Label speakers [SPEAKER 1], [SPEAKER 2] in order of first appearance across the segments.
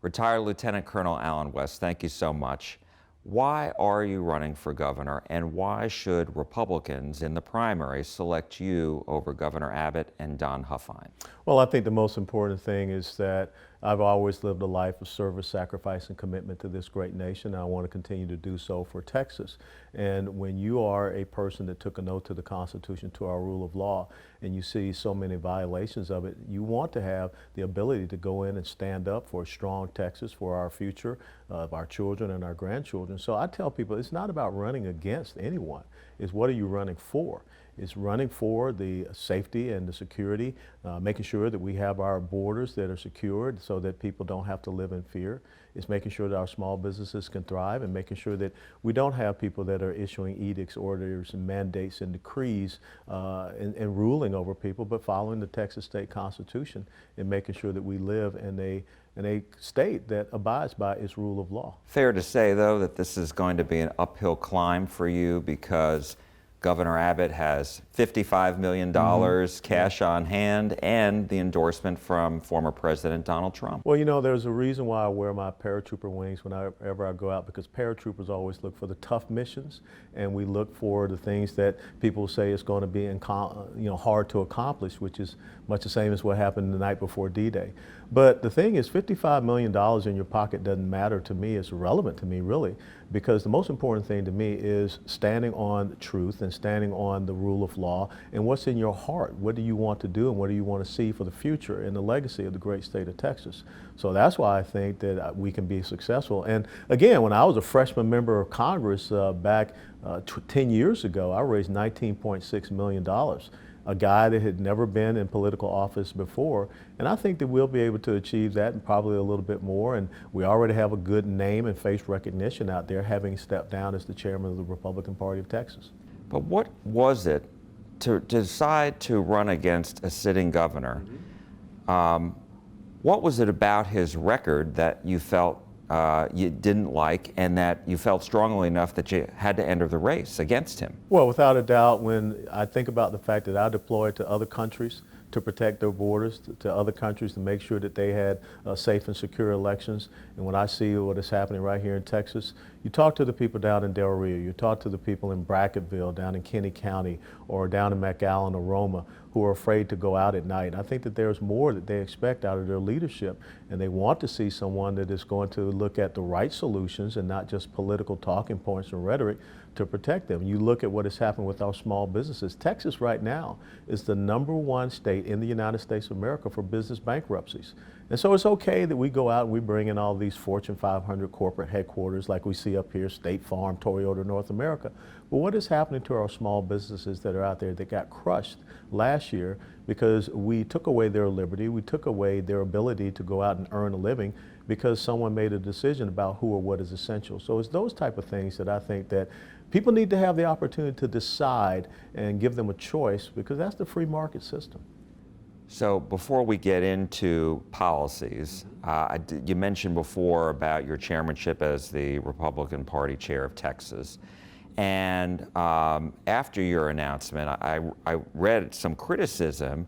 [SPEAKER 1] Retired Lieutenant Colonel Allen West, thank you so much. Why are you running for governor, and why should Republicans in the primary select you over Governor Abbott and Don Huffine?
[SPEAKER 2] Well, I think the most important thing is that I've always lived a life of service, sacrifice, and commitment to this great nation. And I want to continue to do so for Texas. And when you are a person that took an oath to the Constitution, to our rule of law, and you see so many violations of it, you want to have the ability to go in and stand up for a strong Texas, for our future of our children and our grandchildren. So I tell people it's not about running against anyone. It's what are you running for? It's running for the safety and the security, making sure that we have our borders that are secured so that people don't have to live in fear. It's making sure that our small businesses can thrive, and making sure that we don't have people that are issuing edicts, orders, and mandates and decrees and ruling over people, but following the Texas state constitution and making sure that we live in a state that abides by its rule of law.
[SPEAKER 1] Fair to say, though, that this is going to be an uphill climb for you because Governor Abbott has $55 million cash on hand and the endorsement from former President Donald Trump.
[SPEAKER 2] Well, you know, there's a reason why I wear my paratrooper wings whenever I go out, because paratroopers always look for the tough missions, and we look for the things that people say is going to be hard to accomplish, which is much the same as what happened the night before D-Day. But the thing is, $55 million in your pocket doesn't matter to me. It's irrelevant to me, really, because the most important thing to me is standing on truth and standing on the rule of law and what's in your heart. What do you want to do, and what do you want to see for the future and the legacy of the great state of Texas? So that's why I think that we can be successful. And again, when I was a freshman member of Congress back 10 years ago, I raised $19.6 million. A guy that had never been in political office before. And I think that we'll be able to achieve that and probably a little bit more. And we already have a good name and face recognition out there, having stepped down as the chairman of the Republican Party of Texas.
[SPEAKER 1] But what was it to decide to run against a sitting governor? What was it about his record that you felt you didn't like, and that you felt strongly enough that you had to enter the race against him?
[SPEAKER 2] Well, without a doubt, when I think about the fact that I deployed to other countries to protect their borders, to other countries to make sure that they had safe and secure elections, and when I see what is happening right here in Texas, you talk to the people down in Del Rio, you talk to the people in Bracketville, down in Kinney County, or down in McAllen, Aroma, who are afraid to go out at night. I think that there's more that they expect out of their leadership, and they want to see someone that is going to look at the right solutions and not just political talking points and rhetoric to protect them. You look at what has happened with our small businesses. Texas right now is the #1 state in the United States of America for business bankruptcies. And so it's okay that we go out and we bring in all these Fortune 500 corporate headquarters like we see up here, State Farm, Toyota, North America. But what is happening to our small businesses that are out there that got crushed last year because we took away their liberty, we took away their ability to go out and earn a living because someone made a decision about who or what is essential. So it's those type of things that I think that people need to have the opportunity to decide and give them a choice, because that's the free market system.
[SPEAKER 1] So before we get into policies, you mentioned before about your chairmanship as the Republican Party chair of Texas. And after your announcement, I read some criticism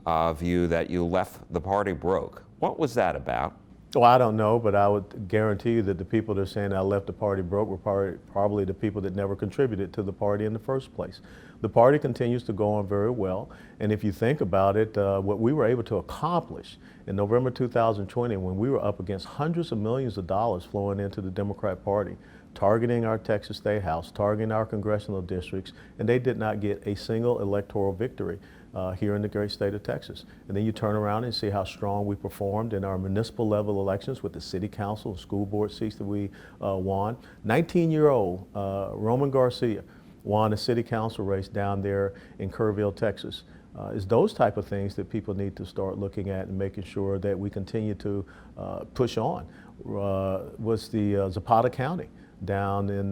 [SPEAKER 1] of you that you left the party broke. What was that about?
[SPEAKER 2] Well, I don't know, but I would guarantee you that the people that are saying I left the party broke were probably the people that never contributed to the party in the first place. The party continues to go on very well, and if you think about it, what we were able to accomplish in November 2020, when we were up against hundreds of millions of dollars flowing into the Democrat Party, targeting our Texas State House, targeting our congressional districts, and they did not get a single electoral victory here in the great state of Texas. And then you turn around and see how strong we performed in our municipal level elections with the city council and school board seats that we won. 19-year-old Roman Garcia won a city council race down there in Kerrville, Texas. It's those type of things that people need to start looking at and making sure that we continue to push on. Was the Zapata County down in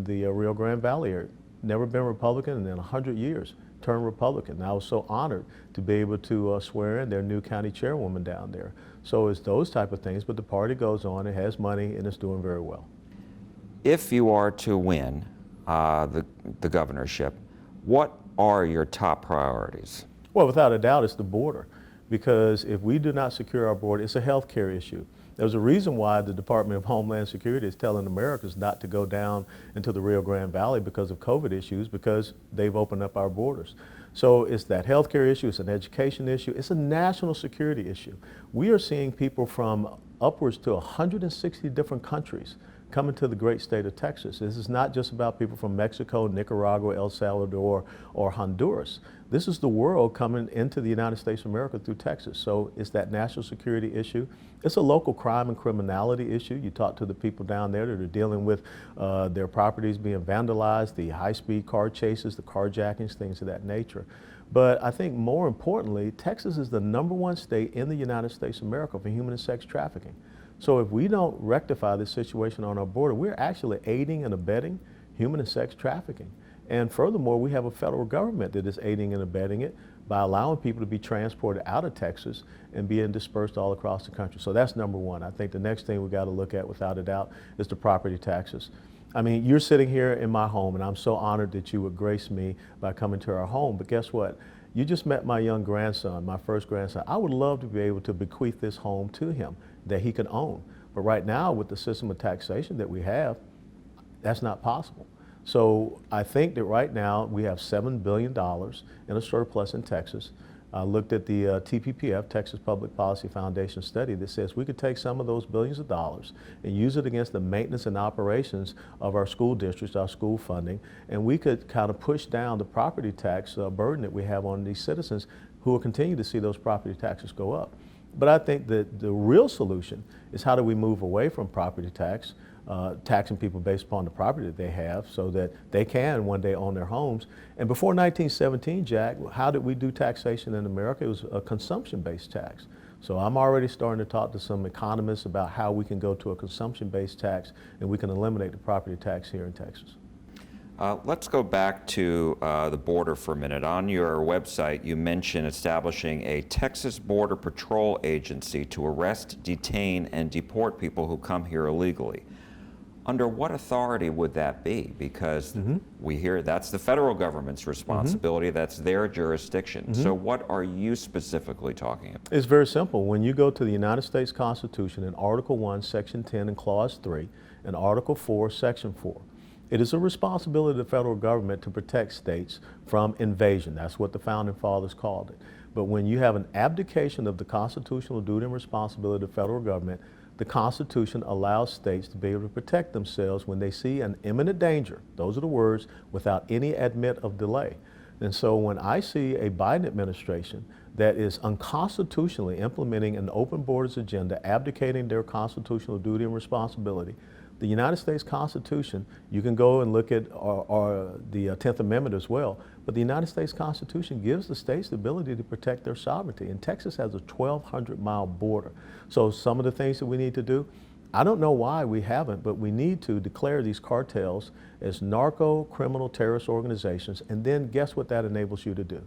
[SPEAKER 2] the Rio Grande Valley area. Never been Republican, and in 100 years turned Republican. And I was so honored to be able to swear in their new county chairwoman down there. So it's those type of things, but the party goes on, it has money, and it's doing very well.
[SPEAKER 1] If you are to win the governorship, what are your top priorities?
[SPEAKER 2] Well, without a doubt, it's the border. because if we do not secure our border, it's a health care issue. There's a reason why the Department of Homeland Security is telling Americans not to go down into the Rio Grande Valley because of COVID issues, because they've opened up our borders. So it's that healthcare issue, it's an education issue, it's a national security issue. We are seeing people from upwards to 160 different countries coming to the great state of Texas. This is not just about people from Mexico, Nicaragua, El Salvador, or Honduras. This is the world coming into the United States of America through Texas. So it's that national security issue. It's a local crime and criminality issue. You talk to the people down there that are dealing with their properties being vandalized, the high-speed car chases, the carjackings, things of that nature. But I think more importantly, Texas is the #1 state in the United States of America for human and sex trafficking. So if we don't rectify this situation on our border, we're actually aiding and abetting human and sex trafficking. And furthermore, we have a federal government that is aiding and abetting it by allowing people to be transported out of Texas and being dispersed all across the country. So that's #1. I think the next thing we got to look at, without a doubt, is the property taxes. I mean, you're sitting here in my home, and I'm so honored that you would grace me by coming to our home. But guess what? You just met my young grandson, my first grandson. I would love to be able to bequeath this home to him that he could own. But right now, with the system of taxation that we have, that's not possible. So I think that right now we have $7 billion in a surplus in Texas. I looked at the TPPF, Texas Public Policy Foundation study that says we could take some of those billions of dollars and use it against the maintenance and operations of our school districts, our school funding, and we could kind of push down the property tax burden that we have on these citizens who will continue to see those property taxes go up. But I think that the real solution is how do we move away from property tax, taxing people based upon the property that they have so that they can one day own their homes. And before 1917, Jack, how did we do taxation in America? It was a consumption-based tax. So I'm already starting to talk to some economists about how we can go to a consumption-based tax and we can eliminate the property tax here in Texas.
[SPEAKER 1] Let's go back to the border for a minute. On your website, you mention establishing a Texas Border Patrol agency to arrest, detain, and deport people who come here illegally. Under what authority would that be? Because we hear that's the federal government's responsibility, that's their jurisdiction. So what are you specifically talking about?
[SPEAKER 2] It's very simple. When you go to the United States Constitution in Article 1, Section 10 and Clause 3, and Article 4, Section 4, it is a responsibility of the federal government to protect states from invasion. That's what the Founding Fathers called it. But when you have an abdication of the constitutional duty and responsibility of the federal government, the Constitution allows states to be able to protect themselves when they see an imminent danger. Those are the words, without any admit of delay. And so when I see a Biden administration that is unconstitutionally implementing an open borders agenda, abdicating their constitutional duty and responsibility, the United States Constitution, you can go and look at the 10th Amendment as well, but the United States Constitution gives the states the ability to protect their sovereignty. And Texas has a 1,200-mile border. So some of the things that we need to do, I don't know why we haven't, but we need to declare these cartels as narco, criminal, terrorist organizations, and then guess what that enables you to do?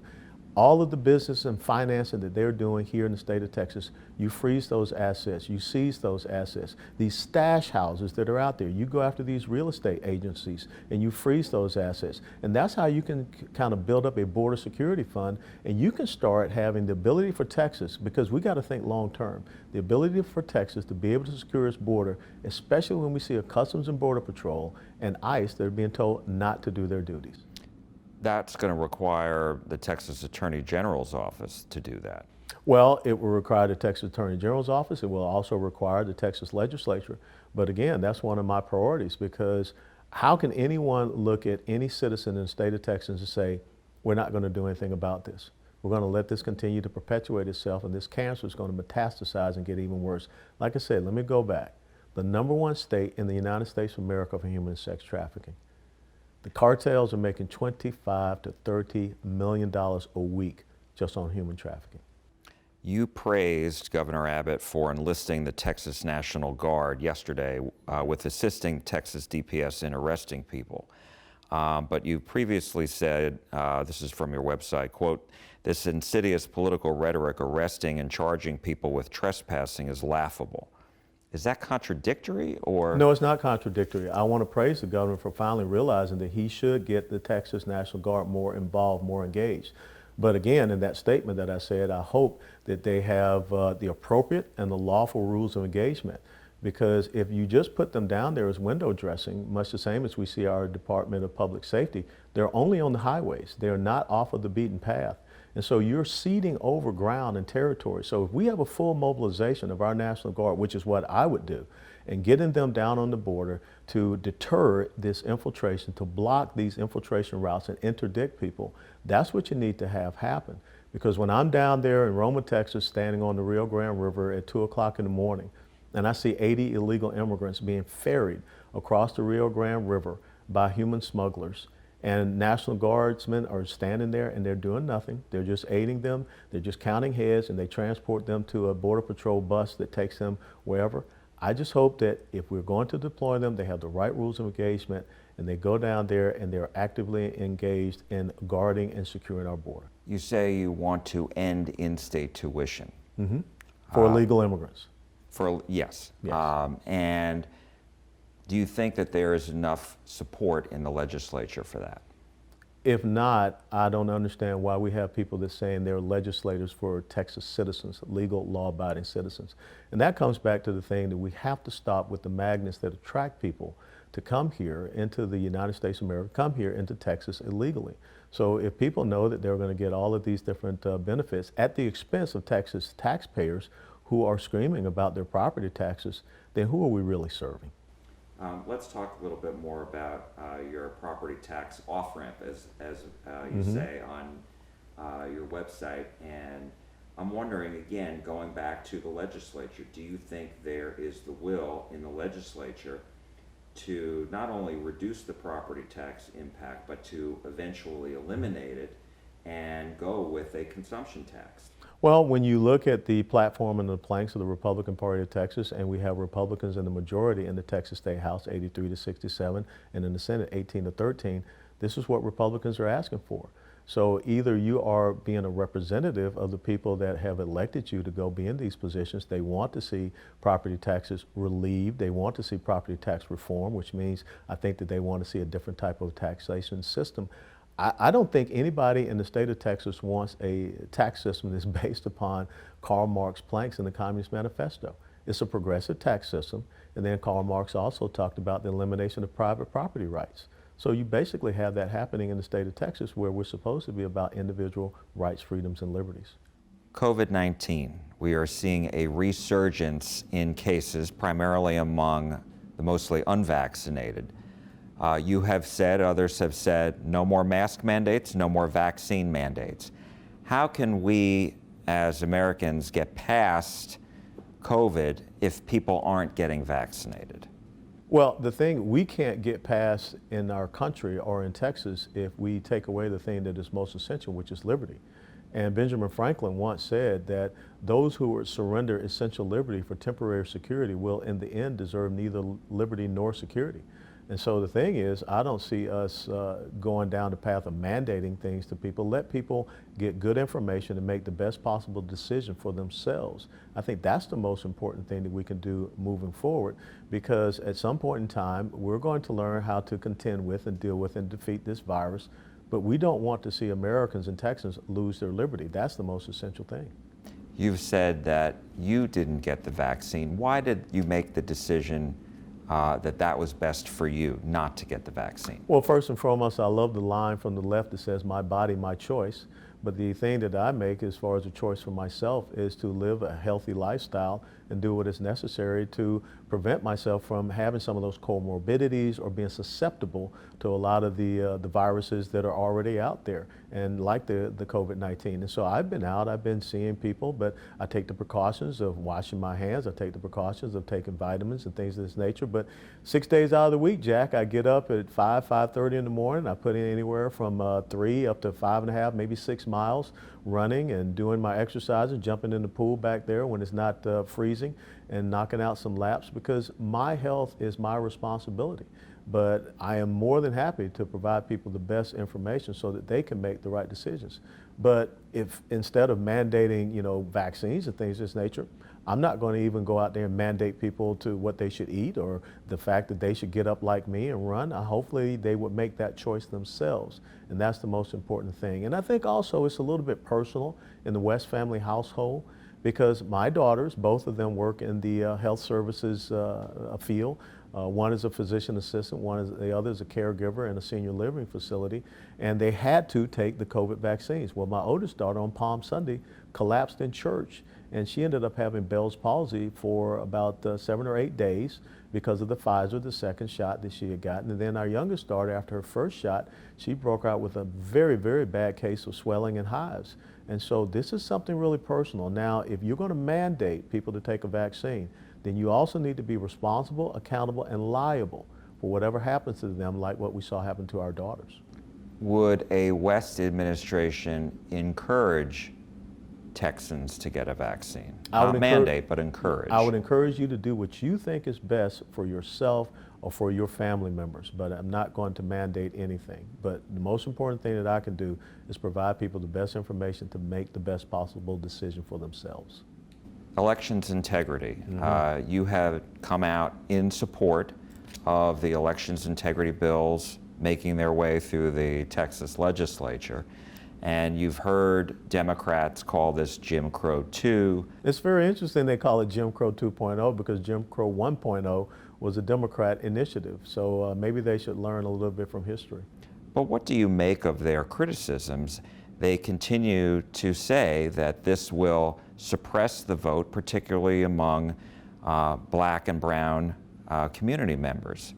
[SPEAKER 2] All of the business and financing that they're doing here in the state of Texas, you freeze those assets, you seize those assets. These stash houses that are out there, you go after these real estate agencies and you freeze those assets. And that's how you can kind of build up a border security fund, and you can start having the ability for Texas, because we got to think long term, the ability for Texas to be able to secure its border, especially when we see a Customs and Border Patrol and ICE that are being told not to do their duties.
[SPEAKER 1] That's going to require the Texas Attorney General's office to do that.
[SPEAKER 2] Well, it will require the Texas Attorney General's office. It will also require the Texas legislature. But again, that's one of my priorities, because how can anyone look at any citizen in the state of Texas and say, we're not going to do anything about this? We're going to let this continue to perpetuate itself, and this cancer is going to metastasize and get even worse. Like I said, let me go back. The #1 state in the United States of America for human and sex trafficking. The cartels are making $25 to $30 million a week just on human trafficking.
[SPEAKER 1] You praised Governor Abbott for enlisting the Texas National Guard yesterday with assisting Texas DPS in arresting people. But you previously said, this is from your website, quote, "This insidious political rhetoric arresting and charging people with trespassing is laughable." Is that contradictory, or?
[SPEAKER 2] No, it's not contradictory. I want to praise the governor for finally realizing that he should get the Texas National Guard more involved, more engaged. But again, in that statement that I said, I hope that they have the appropriate and the lawful rules of engagement. Because if you just put them down there as window dressing, much the same as we see our Department of Public Safety, they're only on the highways. They're not off of the beaten path. And so you're ceding over ground and territory. So if we have a full mobilization of our National Guard, which is what I would do, and getting them down on the border to deter this infiltration, to block these infiltration routes and interdict people, that's what you need to have happen. Because when I'm down there in Roma, Texas, standing on the Rio Grande River at 2 o'clock in the morning, and I see 80 illegal immigrants being ferried across the Rio Grande River by human smugglers, and National Guardsmen are standing there and they're doing nothing. They're just aiding them. They're just counting heads, and they transport them to a Border Patrol bus that takes them wherever. I just hope that if we're going to deploy them, they have the right rules of engagement, and they go down there and they're actively engaged in guarding and securing our border.
[SPEAKER 1] You say you want to end in-state tuition.
[SPEAKER 2] For illegal immigrants.
[SPEAKER 1] Yes.
[SPEAKER 2] Yes.
[SPEAKER 1] And do you think that there is enough support in the legislature for that?
[SPEAKER 2] If not, I don't understand why we have people that saying they're legislators for Texas citizens, legal, law-abiding citizens. And that comes back to the thing that we have to stop with the magnets that attract people to come here into the United States of America, come here into Texas illegally. So if people know that they're going to get all of these different benefits at the expense of Texas taxpayers who are screaming about their property taxes, then who are we really serving?
[SPEAKER 1] Let's talk a little bit more about your property tax off-ramp, as you say on your website. And I'm wondering, again, going back to the legislature, do you think there is the will in the legislature to not only reduce the property tax impact, but to eventually eliminate it and go with a consumption tax?
[SPEAKER 2] Well, when you look at the platform and the planks of the Republican Party of Texas, and we have Republicans in the majority in the Texas State House, 83 to 67, and in the Senate, 18 to 13, this is what Republicans are asking for. So either you are being a representative of the people that have elected you to go be in these positions. They want to see property taxes relieved. They want to see property tax reform, which means I think that they want to see a different type of taxation system. I don't think anybody in the state of Texas wants a tax system that's based upon Karl Marx planks in the Communist Manifesto. It's a progressive tax system, and then Karl Marx also talked about the elimination of private property rights. So you basically have that happening in the state of Texas, where we're supposed to be about individual rights, freedoms, and liberties.
[SPEAKER 1] COVID-19, we are seeing a resurgence in cases, primarily among the mostly unvaccinated. You have said, others have said, no more mask mandates, no more vaccine mandates. How can we as Americans get past COVID if people aren't getting vaccinated?
[SPEAKER 2] Well, the thing we can't get past in our country or in Texas if we take away the thing that is most essential, which is liberty. And Benjamin Franklin once said that those who would surrender essential liberty for temporary security will in the end deserve neither liberty nor security. And so the thing is, I don't see us going down the path of mandating things to people. Let people get good information and make the best possible decision for themselves. I think that's the most important thing that we can do moving forward, because at some point in time, we're going to learn how to contend with and deal with and defeat this virus. But we don't want to see Americans and Texans lose their liberty. That's the most essential thing.
[SPEAKER 1] You've said that you didn't get the vaccine. Why did you make the decision that was best for you not to get the vaccine?
[SPEAKER 2] Well, first and foremost, I love the line from the left that says, my body, my choice. But the thing that I make as far as a choice for myself is to live a healthy lifestyle and do what is necessary to prevent myself from having some of those comorbidities or being susceptible to a lot of the viruses that are already out there, and like the COVID-19. And so I've been out, I've been seeing people, but I take the precautions of washing my hands, I take the precautions of taking vitamins and things of this nature. But 6 days out of the week, Jack, I get up at 5:30 in the morning. I put in anywhere from 3 up to 5.5, maybe 6 miles running and doing my exercises, jumping in the pool back there when it's not freezing, and knocking out some laps, because my health is my responsibility. But I am more than happy to provide people the best information so that they can make the right decisions. But if instead of mandating, vaccines and things of this nature, I'm not going to even go out there and mandate people to what they should eat or the fact that they should get up like me and run. Hopefully they would make that choice themselves. And that's the most important thing. And I think also it's a little bit personal in the West family household because my daughters, both of them work in the health services field. One is a physician assistant, the other is a caregiver in a senior living facility, and they had to take the COVID vaccines. Well, my oldest daughter on Palm Sunday collapsed in church, and she ended up having Bell's palsy for about 7 or 8 days because of the Pfizer, the second shot that she had gotten. And then our youngest daughter, after her first shot, she broke out with a very, very bad case of swelling and hives. And so this is something really personal. Now, if you're going to mandate people to take a vaccine, then you also need to be responsible, accountable, and liable for whatever happens to them, like what we saw happen to our daughters.
[SPEAKER 1] Would a West administration encourage Texans to get a vaccine? Not mandate, but encourage.
[SPEAKER 2] I would encourage you to do what you think is best for yourself or for your family members, but I'm not going to mandate anything. But the most important thing that I can do is provide people the best information to make the best possible decision for themselves.
[SPEAKER 1] Elections integrity. You have come out in support of the elections integrity bills making their way through the Texas legislature. And you've heard Democrats call this Jim Crow 2.
[SPEAKER 2] It's very interesting they call it Jim Crow 2.0 because Jim Crow 1.0 was a Democrat initiative. So maybe they should learn a little bit from history.
[SPEAKER 1] But what do you make of their criticisms? They continue to say that this will suppress the vote, particularly among black and brown community members.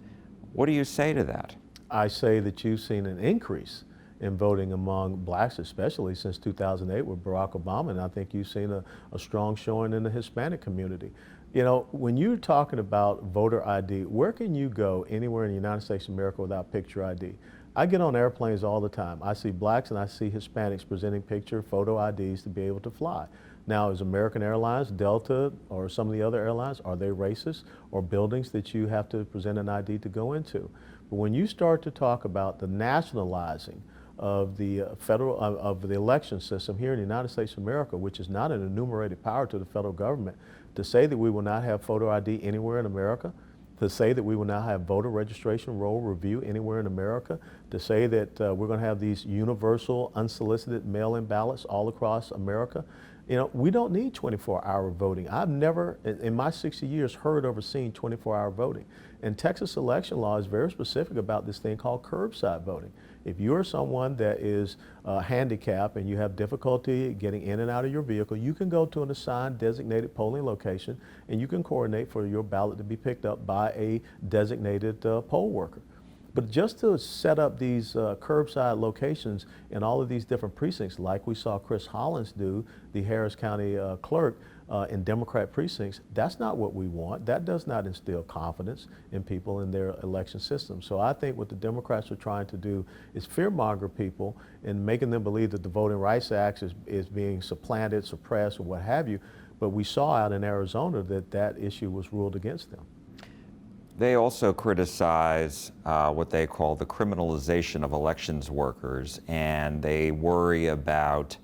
[SPEAKER 1] What do you say to that?
[SPEAKER 2] I say that you've seen an increase in voting among blacks, especially since 2008 with Barack Obama, and I think you've seen a strong showing in the Hispanic community. When you're talking about voter ID, where can you go anywhere in the United States of America without picture ID? I get on airplanes all the time. I see blacks and I see Hispanics presenting photo IDs to be able to fly. Now, is American Airlines, Delta, or some of the other airlines, are they racist or buildings that you have to present an ID to go into? But when you start to talk about the nationalizing of the of the election system here in the United States of America, which is not an enumerated power to the federal government, to say that we will not have photo ID anywhere in America, to say that we will now have voter registration roll review anywhere in America, to say that we're going to have these universal unsolicited mail-in ballots all across America. We don't need 24-hour voting. I've never, in my 60 years, heard or seen 24-hour voting. And Texas election law is very specific about this thing called curbside voting. If you're someone that is handicapped and you have difficulty getting in and out of your vehicle, you can go to an assigned designated polling location and you can coordinate for your ballot to be picked up by a designated poll worker. But just to set up these curbside locations in all of these different precincts, like we saw Chris Hollins do, the Harris County clerk, in Democrat precincts, that's not what we want. That does not instill confidence in people in their election system. So I think what the Democrats are trying to do is fearmonger people and making them believe that the Voting Rights Act is being supplanted, suppressed, or what have you. But we saw out in Arizona that issue was ruled against them.
[SPEAKER 1] They also criticize what they call the criminalization of elections workers, and they worry about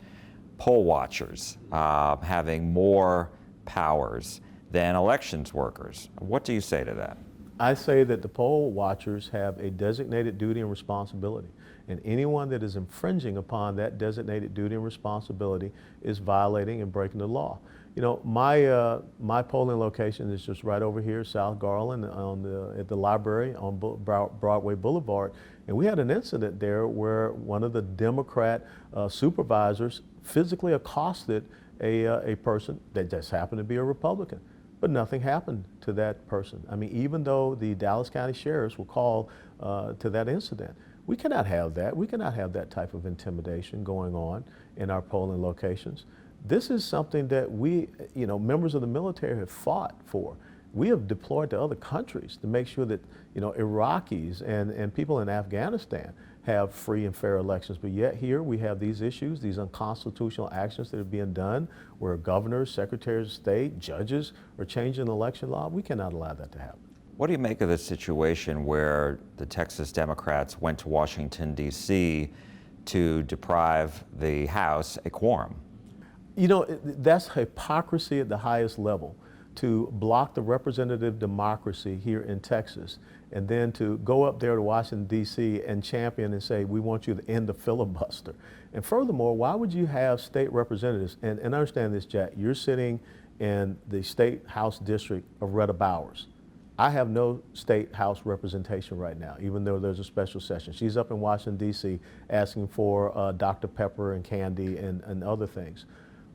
[SPEAKER 1] poll watchers having more powers than elections workers. What do you say to that?
[SPEAKER 2] I say that the poll watchers have a designated duty and responsibility, and anyone that is infringing upon that designated duty and responsibility is violating and breaking the law. My polling location is just right over here, South Garland, at the library on Broadway Boulevard, and we had an incident there where one of the Democrat supervisors physically accosted a person that just happened to be a Republican. But nothing happened to that person. I mean, even though the Dallas County sheriffs were called to that incident. We cannot have that. We cannot have that type of intimidation going on in our polling locations. This is something that we, members of the military have fought for. We have deployed to other countries to make sure that, Iraqis and people in Afghanistan have free and fair elections. But yet here we have these issues, these unconstitutional actions that are being done where governors, secretaries of state, judges are changing election law. We cannot allow that to happen.
[SPEAKER 1] What do you make of the situation where the Texas Democrats went to Washington, D.C. to deprive the House a quorum.
[SPEAKER 2] You know, that's hypocrisy at the highest level, to block the representative democracy here in Texas and then to go up there to Washington, D.C. and champion and say, we want you to end the filibuster. And furthermore, why would you have state representatives? And understand this, Jack, you're sitting in the state House district of Retta Bowers. I have no state House representation right now, even though there's a special session. She's up in Washington, D.C. asking for Dr. Pepper and candy and other things.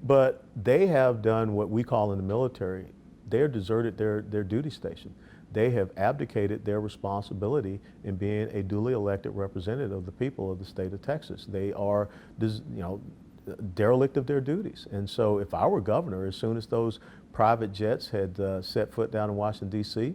[SPEAKER 2] But they have done what we call in the military, they're deserted their duty station. They have abdicated their responsibility in being a duly elected representative of the people of the state of Texas. They are, derelict of their duties. And so if I were governor, as soon as those private jets had set foot down in Washington, D.C.,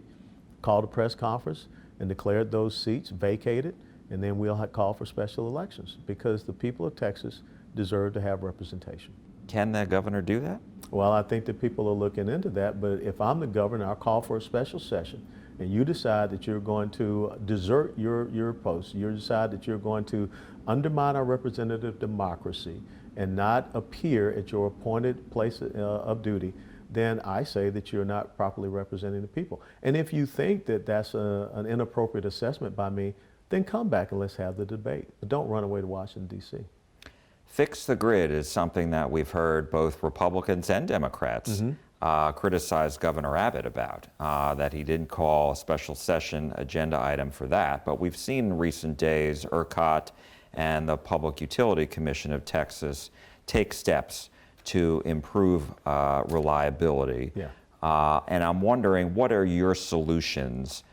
[SPEAKER 2] called a press conference and declared those seats vacated, and then we'll call for special elections because the people of Texas deserve to have representation.
[SPEAKER 1] Can the governor do that?
[SPEAKER 2] Well, I think that people are looking into that, but if I'm the governor, I'll call for a special session and you decide that you're going to desert your post, you decide that you're going to undermine our representative democracy and not appear at your appointed place of duty, then I say that you're not properly representing the people. And if you think that that's an inappropriate assessment by me, then come back and let's have the debate. But don't run away to Washington, D.C.
[SPEAKER 1] Fix the grid is something that we've heard both Republicans and Democrats criticize Governor Abbott about, that he didn't call a special session agenda item for that. But we've seen in recent days ERCOT and the Public Utility Commission of Texas take steps to improve reliability.
[SPEAKER 2] Yeah.
[SPEAKER 1] And I'm wondering, what are your solutions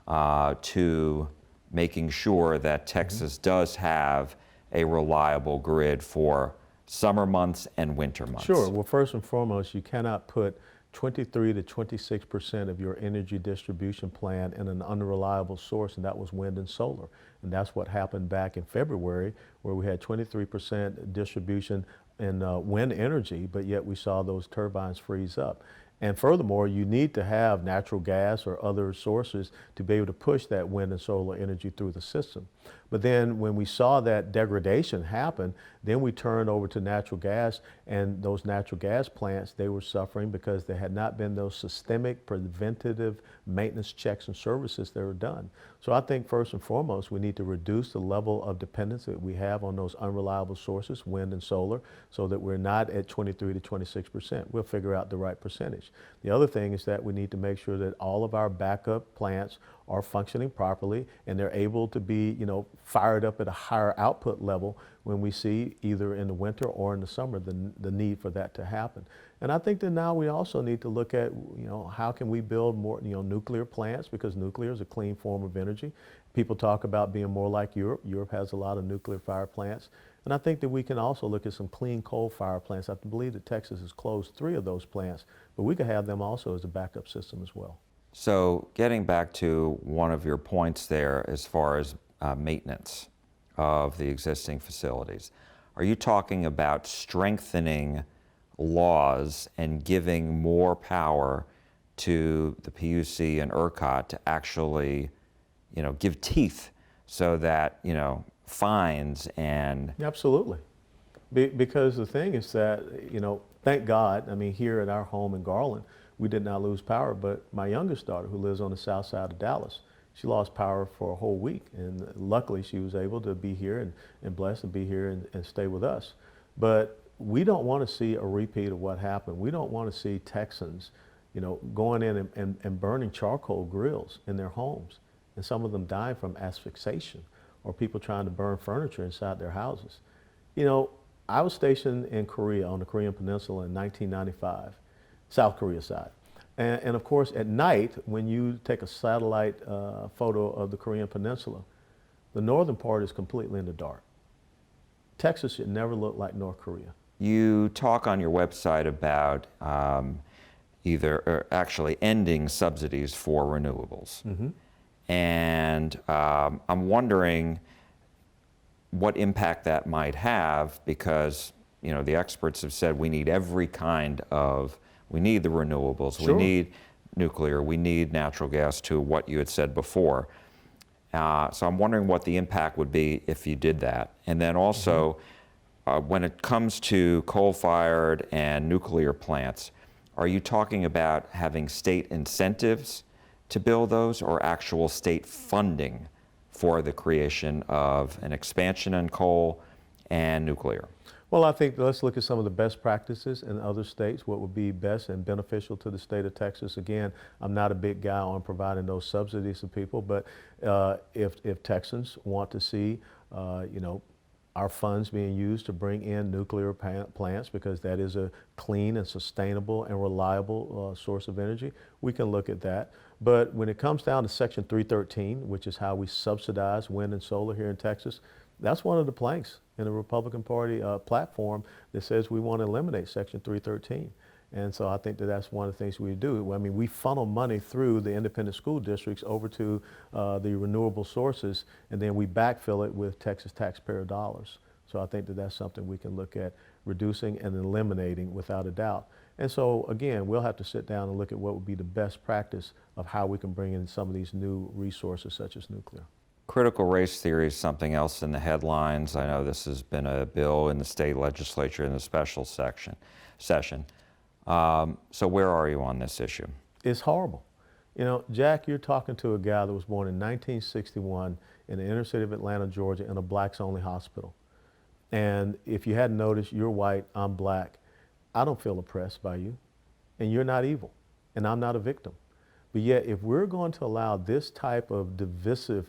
[SPEAKER 1] to making sure that Texas does have a reliable grid for summer months and winter months?
[SPEAKER 2] Sure. Well, first and foremost, you cannot put 23 to 26% of your energy distribution plan in an unreliable source, and that was wind and solar. And that's what happened back in February, where we had 23% distribution in wind energy, but yet we saw those turbines freeze up. And furthermore, you need to have natural gas or other sources to be able to push that wind and solar energy through the system. But then when we saw that degradation happen, then we turned over to natural gas, and those natural gas plants, they were suffering because there had not been those systemic preventative maintenance checks and services that were done. So I think first and foremost, we need to reduce the level of dependence that we have on those unreliable sources, wind and solar, so that we're not at 23 to 26%. We'll figure out the right percentage. The other thing is that we need to make sure that all of our backup plants are functioning properly and they're able to be, fired up at a higher output level when we see either in the winter or in the summer the need for that to happen. And I think that now we also need to look at, how can we build more, nuclear plants, because nuclear is a clean form of energy. People talk about being more like Europe. Europe has a lot of nuclear fire plants. And I think that we can also look at some clean coal fire plants. I believe that Texas has closed 3 of those plants, but we could have them also as a backup system as well.
[SPEAKER 1] So getting back to one of your points there as far as maintenance of the existing facilities, are you talking about strengthening laws and giving more power to the PUC and ERCOT to actually, give teeth so that, fines and...
[SPEAKER 2] Absolutely. Because the thing is that, thank God, here at our home in Garland, we did not lose power, but my youngest daughter, who lives on the south side of Dallas, she lost power for a whole week. And luckily, she was able to be here and blessed to be here and stay with us. But we don't want to see a repeat of what happened. We don't want to see Texans, going in and burning charcoal grills in their homes, and some of them dying from asphyxiation, or people trying to burn furniture inside their houses. I was stationed in Korea, on the Korean Peninsula in 1995, South Korea side. And of course, at night, when you take a satellite photo of the Korean Peninsula, the northern part is completely in the dark. Texas should never look like North Korea.
[SPEAKER 1] You talk on your website about actually ending subsidies for renewables.
[SPEAKER 2] Mm-hmm.
[SPEAKER 1] And I'm wondering what impact that might have, because the experts have said we need every kind of, we need the renewables,
[SPEAKER 2] Sure.
[SPEAKER 1] We need nuclear, we need natural gas, to what you had said before. So I'm wondering what the impact would be if you did that. And then also, when it comes to coal-fired and nuclear plants, are you talking about having state incentives to build those, or actual state funding for the creation of an expansion in coal and nuclear?
[SPEAKER 2] Well, I think let's look at some of the best practices in other states, what would be best and beneficial to the state of Texas. Again, I'm not a big guy on providing those subsidies to people, but if Texans want to see, our funds being used to bring in nuclear plants, because that is a clean and sustainable and reliable source of energy, we can look at that. But when it comes down to Section 313, which is how we subsidize wind and solar here in Texas, that's one of the planks in the Republican Party platform that says we want to eliminate Section 313. And so I think that that's one of the things we do. I mean, we funnel money through the independent school districts over to the renewable sources, and then we backfill it with Texas taxpayer dollars. So I think that that's something we can look at reducing and eliminating without a doubt. And so again, we'll have to sit down and look at what would be the best practice of how we can bring in some of these new resources such as nuclear.
[SPEAKER 1] Critical race theory is something else in the headlines. I know this has been a bill in the state legislature in the special session. So where are you on this issue?
[SPEAKER 2] It's horrible. You know, Jack, you're talking to a guy that was born in 1961 in the inner city of Atlanta, Georgia, in a blacks-only hospital. And if you hadn't noticed, you're white, I'm black. I don't feel oppressed by you, and you're not evil, and I'm not a victim. But yet, if we're going to allow this type of divisive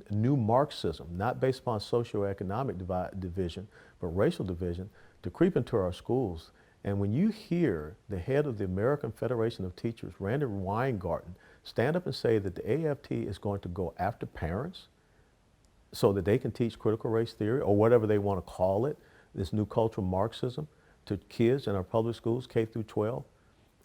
[SPEAKER 2] new Marxism, not based upon socioeconomic division, but racial division, to creep into our schools, and when you hear the head of the American Federation of Teachers, Randy Weingarten, stand up and say that the AFT is going to go after parents so that they can teach critical race theory, or whatever they want to call it, this new cultural Marxism, to kids in our public schools, K through 12,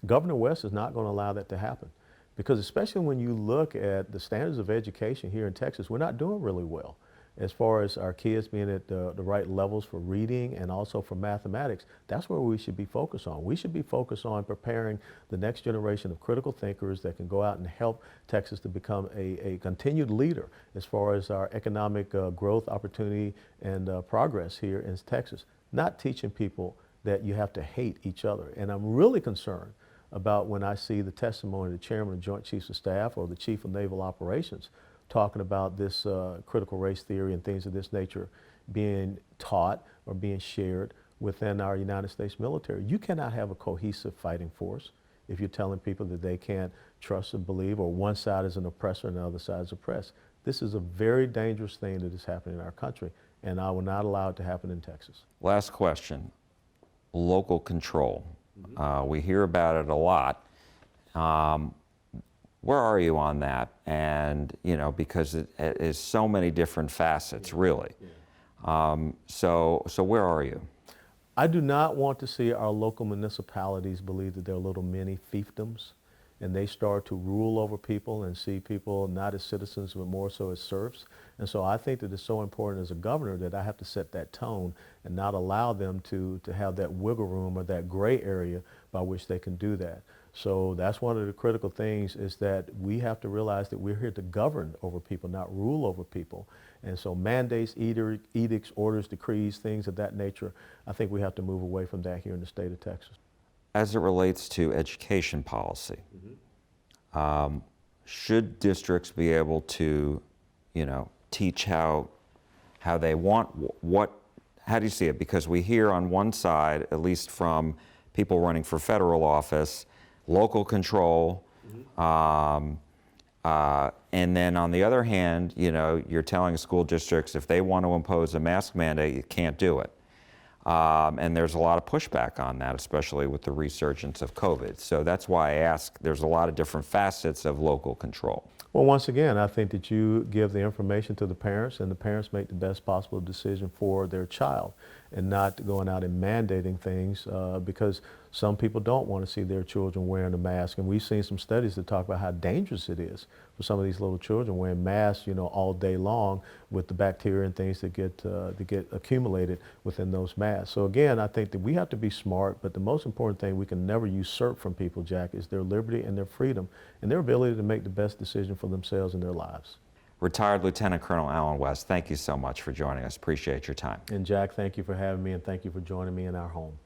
[SPEAKER 2] Governor West is not going to allow that to happen. Because especially when you look at the standards of education here in Texas, we're not doing really well as far as our kids being at the right levels for reading and also for mathematics. That's where we should be focused on. We should be focused on preparing the next generation of critical thinkers that can go out and help Texas to become a continued leader as far as our economic growth opportunity and progress here in Texas. Not teaching people that you have to hate each other. And I'm really concerned about when I see the testimony of the chairman of Joint Chiefs of Staff or the chief of naval operations talking about this critical race theory and things of this nature being taught or being shared within our United States military. You cannot have a cohesive fighting force if you're telling people that they can't trust and believe, or one side is an oppressor and the other side is oppressed. This is a very dangerous thing that is happening in our country, and I will not allow it to happen in Texas.
[SPEAKER 1] Last question, local control. We hear about it a lot. Where are you on that? And, because it is so many different facets, really. So where are you?
[SPEAKER 2] I do not want to see our local municipalities believe that they're little mini fiefdoms, and they start to rule over people and see people not as citizens but more so as serfs. And so I think that it's so important as a governor that I have to set that tone and not allow them to have that wiggle room or that gray area by which they can do that. So that's one of the critical things, is that we have to realize that we're here to govern over people, not rule over people. And so mandates, edicts, orders, decrees, things of that nature, I think we have to move away from that here in the state of Texas.
[SPEAKER 1] As it relates to education policy, should districts be able to, teach how they want, how do you see it? Because we hear on one side, at least from people running for federal office, local control, and then on the other hand, you're telling school districts if they want to impose a mask mandate, you can't do it. And there's a lot of pushback on that, especially with the resurgence of COVID. So that's why I ask, there's a lot of different facets of local control.
[SPEAKER 2] Well, once again, I think that you give the information to the parents, and the parents make the best possible decision for their child, and not going out and mandating things because some people don't want to see their children wearing a mask. And we've seen some studies that talk about how dangerous it is for some of these little children wearing masks, all day long, with the bacteria and things that get accumulated within those masks. So again, I think that we have to be smart, but the most important thing we can never usurp from people, Jack, is their liberty and their freedom and their ability to make the best decision for themselves and their lives.
[SPEAKER 1] Retired Lieutenant Colonel Alan West, thank you so much for joining us. Appreciate your time.
[SPEAKER 2] And Jack, thank you for having me, and thank you for joining me in our home.